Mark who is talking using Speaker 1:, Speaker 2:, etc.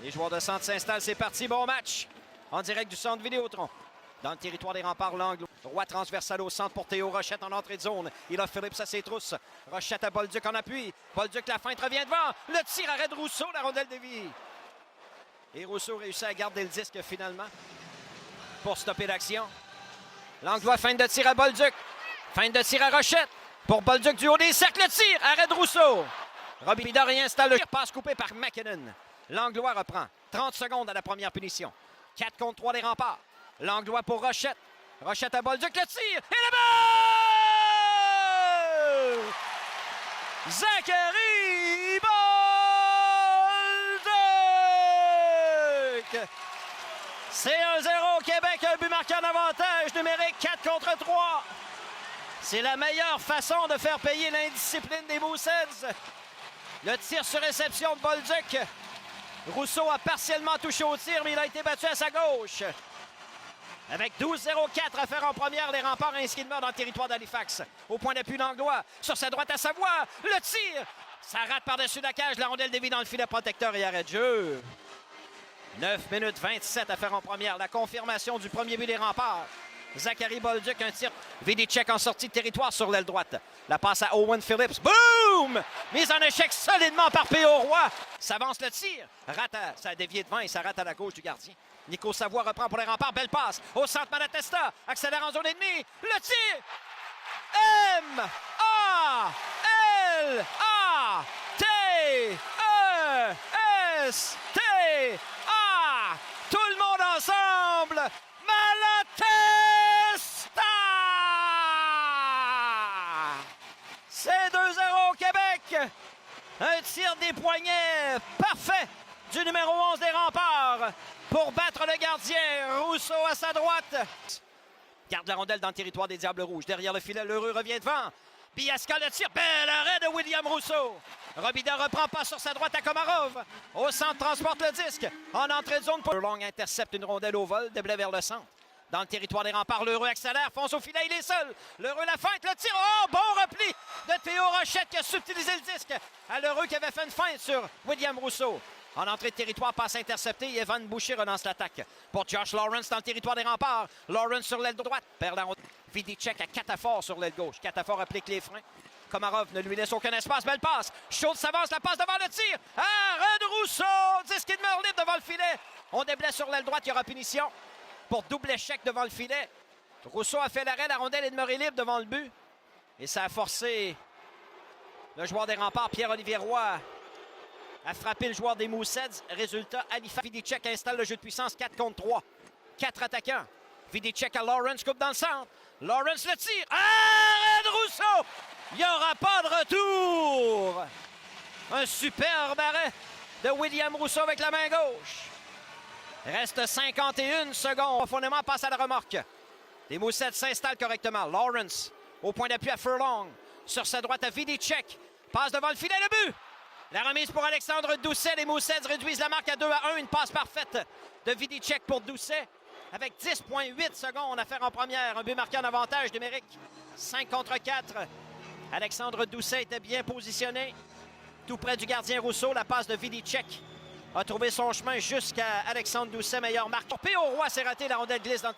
Speaker 1: Les joueurs de centre s'installent, c'est parti, bon match. En direct du centre Vidéotron. Dans le territoire des remparts, l'angle. Droit transversal au centre pour Théo Rochette en entrée de zone. Il a Phillips à ses trousses. Rochette à Bolduc en appui. Bolduc, la feinte revient devant. Le tir arrêt de Rousseau, la rondelle dévie. Et Rousseau réussit à garder le disque finalement pour stopper l'action. Langlois, feinte de tir à Bolduc. Feinte de tir à Rochette. Pour Bolduc du haut des cercles, le tir. Arrêt de Rousseau. Robida réinstalle le tir. Passe coupé par McKinnon. Langlois reprend. 30 secondes à la première punition. 4 contre 3 des remparts. Langlois pour Rochette. Rochette à Bolduc, le tir. Et le but! Zachary Bolduc! C'est 1-0 Québec, un but marqué en avantage numérique, 4 contre 3. C'est la meilleure façon de faire payer l'indiscipline des Mooseheads. Le tir sur réception de Bolduc. Rousseau a partiellement touché au tir, mais il a été battu à sa gauche. Avec 12-0-4 à faire en première, les remparts inscrits demeurent dans le territoire d'Halifax. Au point d'appui, Langlois. Sur sa droite à Savoie. Le tir! Ça rate par-dessus la cage. La rondelle dévie dans le filet protecteur et arrêt de jeu. 9 minutes 27 à faire en première. La confirmation du premier but des remparts. Zachary Bolduc, un tir. Vidicek en sortie de territoire sur l'aile droite. La passe à Owen Phillips. Boum! Mise en échec solidement par P.O. Roy. S'avance le tir. Rate ça a dévié devant et ça rate à la gauche du gardien. Nico Savoie reprend pour les remparts. Belle passe au centre Malatesta. Accélère en zone ennemie. Le tir! M-A-L-A-T-E-S-T-A. Tout le monde ensemble. Malatesta! C'est 2-0 Québec. Un tir des poignets parfait du numéro 11 des remparts pour battre le gardien. Rousseau à sa droite. Garde la rondelle dans le territoire des Diables Rouges. Derrière le filet, l'heureux revient devant. Biasca le tire. Bel arrêt de William Rousseau. Robida reprend pas sur sa droite à Komarov. Au centre, transporte le disque. En entrée de zone, Long intercepte une rondelle au vol, déblai vers le centre. Dans le territoire des remparts, l'heureux accélère, fonce au filet, il est seul. L'heureux la feinte, le tir. Oh, bon repli de Théo Rochette qui a subtilisé le disque à l'heureux qui avait fait une feinte sur William Rousseau. En entrée de territoire, passe interceptée. Evan Boucher relance l'attaque. Pour Josh Lawrence dans le territoire des remparts. Lawrence sur l'aile droite. Perd la rondelle. Vidicek à Catafort sur l'aile gauche. Catafort applique les freins. Komarov ne lui laisse aucun espace. Belle passe. Schultz s'avance. La passe devant le tir. Arrêt de Rousseau. Disque qui demeure libre devant le filet. On déblaye sur l'aile droite. Il y aura punition pour double échec devant le filet. Rousseau a fait l'arrêt. La rondelle est demeurée libre devant le but. Et ça a forcé le joueur des remparts, Pierre-Olivier Roy, a frappé le joueur des Mooseheads. Résultat, Halifax. Vidicek installe le jeu de puissance 4 contre 3. 4 attaquants. Vidicek à Lawrence, coupe dans le centre. Lawrence le tire. Arrêt de Rousseau! Il n'y aura pas de retour. Un superbe arrêt de William Rousseau avec la main gauche. Reste 51 secondes. Profondément passe à la remorque. Les Mooseheads s'installent correctement. Lawrence au point d'appui à Furlong. Sur sa droite à Vidicek. Passe devant le filet, le but! La remise pour Alexandre Doucet. Les Mooseheads réduisent la marque à 2-1. Une passe parfaite de Vidicek pour Doucet. Avec 10,8 secondes à faire en première. Un but marqué en avantage numérique. 5 contre 4. Alexandre Doucet était bien positionné. Tout près du gardien Rousseau. La passe de Vidicek a trouvé son chemin jusqu'à Alexandre Doucet. Meilleure marque. P.O. Roy s'est raté. La rondelle glisse dans le